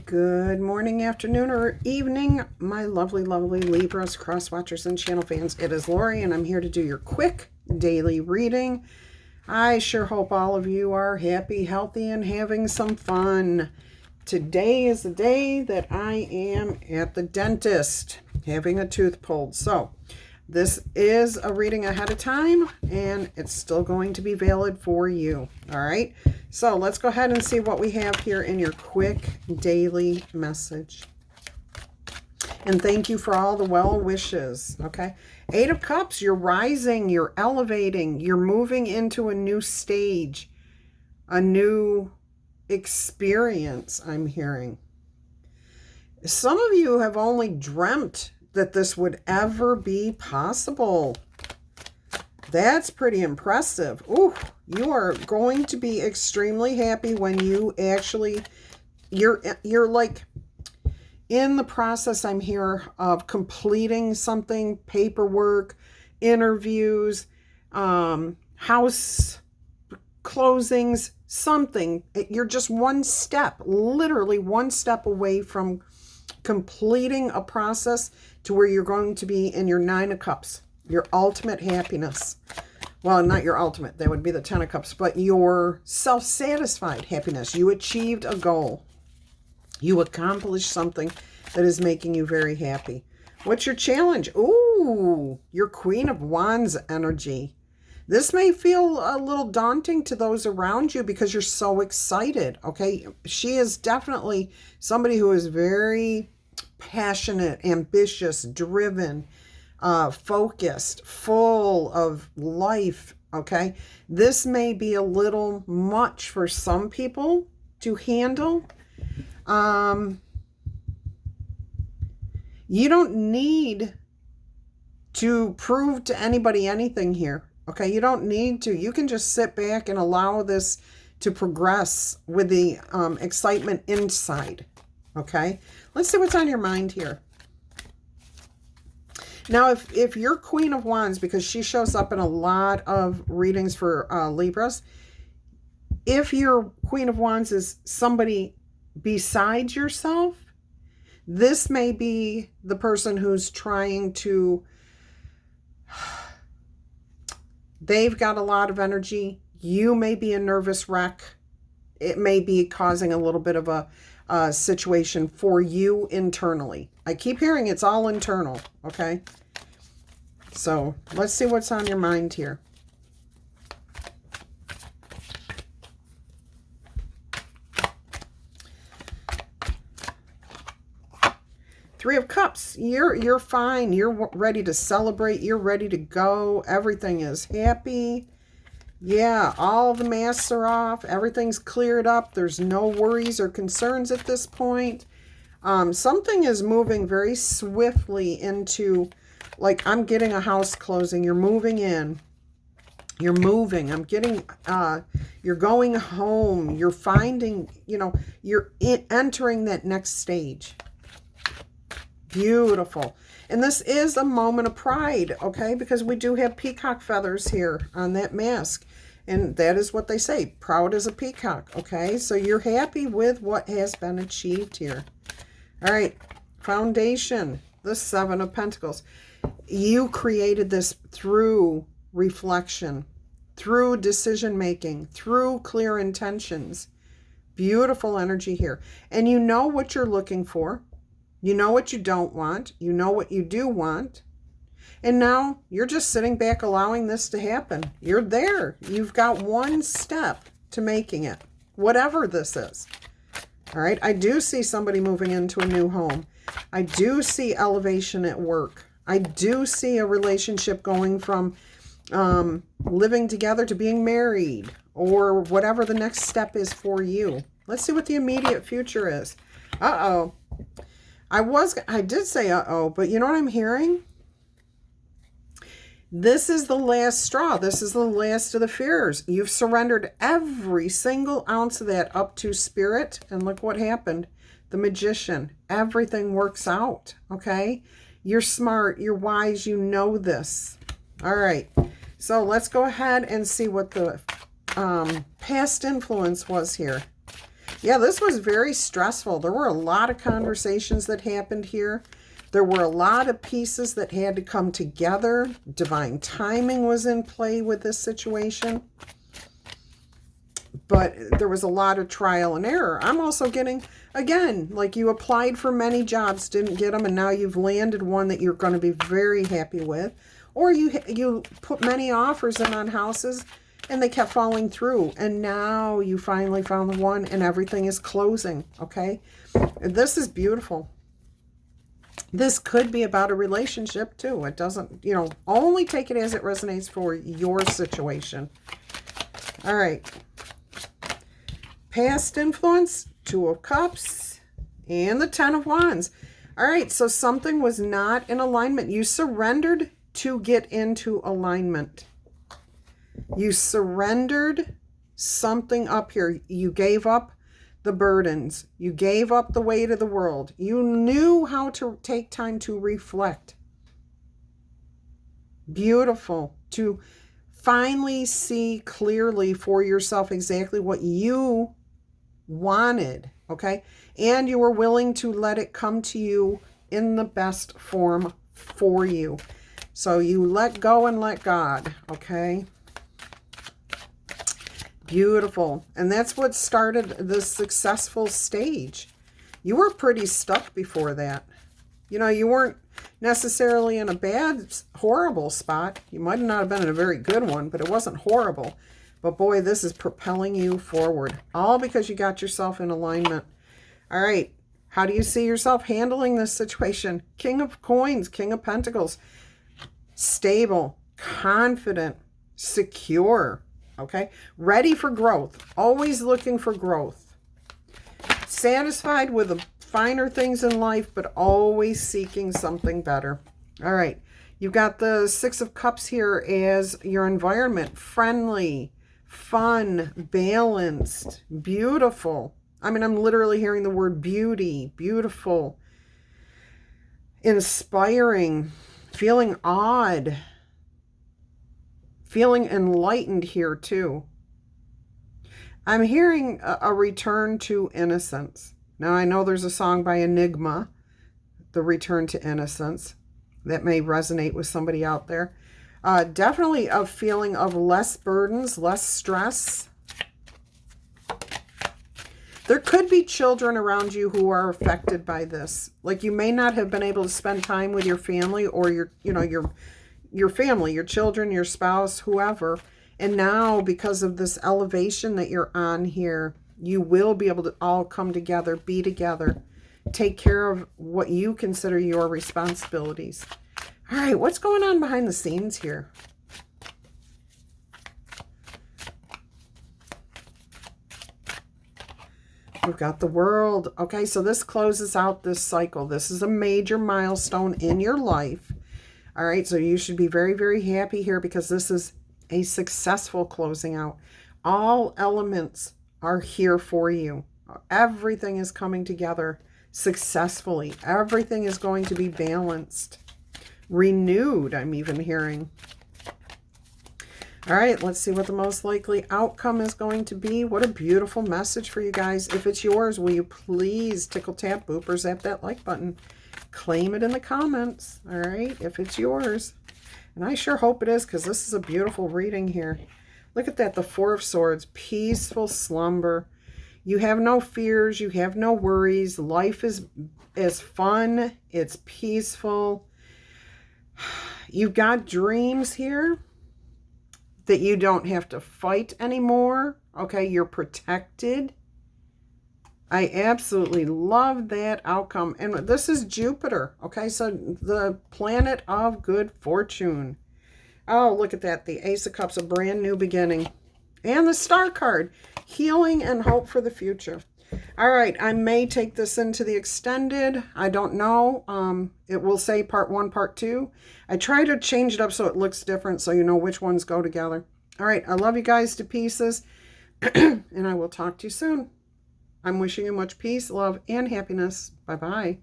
Good morning, afternoon, or evening, my lovely, lovely Libras, cross watchers, and channel fans. It is Laurie, and I'm here to do your quick daily reading. I sure hope all of you are happy, healthy, and having some fun. Today is the day that I am at the dentist having a tooth pulled. So this is a reading ahead of time, and it's still going to be valid for you. All right. So let's go ahead and see what we have here in your quick daily message. And thank you for all the well wishes. Okay. 8 of Cups, you're rising, you're elevating, you're moving into a new stage, a new experience, I'm hearing. Some of you have only dreamt that this would ever be possible. That's pretty impressive. Ooh, you are going to be extremely happy when you actually, you're like in the process, I'm here, of completing something, paperwork, interviews, house closings, something. You're just one step, literally one step away from completing a process to where you're going to be in your 9 of Cups, your ultimate happiness. Well, not your ultimate, that would be the 10 of Cups, but your self-satisfied happiness. You achieved a goal. You accomplished something that is making you very happy. What's your challenge? Ooh, your Queen of Wands energy. This may feel a little daunting to those around you because you're so excited, okay? She is definitely somebody who is very passionate, ambitious, driven, focused, full of life, okay? This may be a little much for some people to handle. You don't need to prove to anybody anything here. Okay, you don't need to. You can just sit back and allow this to progress with the excitement inside. Okay, let's see what's on your mind here. Now, if you're Queen of Wands, because she shows up in a lot of readings for Libras, if your Queen of Wands is somebody besides yourself, this may be the person who's trying to... They've got a lot of energy. You may be a nervous wreck. It may be causing a little bit of a situation for you internally. I keep hearing it's all internal, okay? So let's see what's on your mind here. Three of Cups, you're fine. You're ready to celebrate. You're ready to go. Everything is happy. Yeah, all the masks are off. Everything's cleared up. There's no worries or concerns at this point. Something is moving very swiftly into, like, I'm getting a house closing. You're moving in. You're moving. I'm getting, you're going home. You're finding, you're entering that next stage. Beautiful. And this is a moment of pride, okay? Because we do have peacock feathers here on that mask. And that is what they say, proud as a peacock, okay? So you're happy with what has been achieved here. All right, foundation, the 7 of Pentacles. You created this through reflection, through decision-making, through clear intentions. Beautiful energy here. And you know what you're looking for. You know what you don't want. You know what you do want. And now you're just sitting back allowing this to happen. You're there. You've got one step to making it, whatever this is. All right. I do see somebody moving into a new home. I do see elevation at work. I do see a relationship going from living together to being married, or whatever the next step is for you. Let's see what the immediate future is. Uh-oh. I did say uh-oh, but you know what I'm hearing? This is the last straw. This is the last of the fears. You've surrendered every single ounce of that up to Spirit, and look what happened. The Magician. Everything works out, okay? You're smart. You're wise. You know this. All right. So let's go ahead and see what the past influence was here. Yeah, this was very stressful. There were a lot of conversations that happened here. There were a lot of pieces that had to come together. Divine timing was in play with this situation. But there was a lot of trial and error. I'm also getting, again, like you applied for many jobs, didn't get them, and now you've landed one that you're going to be very happy with. Or you put many offers in on houses, and they kept falling through. And now you finally found the one, and everything is closing, okay? This is beautiful. This could be about a relationship, too. It doesn't, only take it as it resonates for your situation. All right. Past influence, 2 of Cups, and the 10 of Wands. All right, so something was not in alignment. You surrendered to get into alignment. You surrendered something up here. You gave up the burdens. You gave up the weight of the world. You knew how to take time to reflect. Beautiful. To finally see clearly for yourself exactly what you wanted, okay? And you were willing to let it come to you in the best form for you. So you let go and let God, okay? Beautiful. And that's what started this successful stage. You were pretty stuck before that. You weren't necessarily in a bad, horrible spot. You might not have been in a very good one, but it wasn't horrible. But boy, this is propelling you forward. All because you got yourself in alignment. All right. How do you see yourself handling this situation? King of Coins, King of Pentacles. Stable, confident, secure. Okay. Ready for growth. Always looking for growth. Satisfied with the finer things in life, but always seeking something better. All right. You've got the 6 of Cups here as your environment. Friendly, fun, balanced, beautiful. I mean, I'm literally hearing the word beauty, beautiful, inspiring, feeling awed, feeling enlightened here too. I'm hearing a return to innocence. Now, I know there's a song by Enigma, The Return to Innocence. That may resonate with somebody out there. Definitely a feeling of less burdens, less stress. There could be children around you who are affected by this. Like you may not have been able to spend time with your family or your family, your children, your spouse, whoever. And now because of this elevation that you're on here, you will be able to all come together, be together, take care of what you consider your responsibilities. All right, what's going on behind the scenes here? We've got the World. Okay, so this closes out this cycle. This is a major milestone in your life. All right, so you should be very, very happy here because this is a successful closing out. All elements are here for you. Everything is coming together successfully. Everything is going to be balanced. Renewed, I'm even hearing. All right, let's see what the most likely outcome is going to be. What a beautiful message for you guys. If it's yours, will you please tickle, tap, boop, or zap that like button. Claim it in the comments, all right, if it's yours. And I sure hope it is because this is a beautiful reading here. Look at that, the 4 of Swords, peaceful slumber. You have no fears. You have no worries. Life is fun. It's peaceful. You've got dreams here that you don't have to fight anymore. Okay, you're protected. I absolutely love that outcome. And this is Jupiter. Okay, so the planet of good fortune. Oh, look at that. The Ace of Cups, a brand new beginning. And the Star card, healing and hope for the future. All right, I may take this into the extended. I don't know. It will say part 1, part 2. I try to change it up so it looks different so you know which ones go together. All right, I love you guys to pieces. And I will talk to you soon. I'm wishing you much peace, love, and happiness. Bye-bye.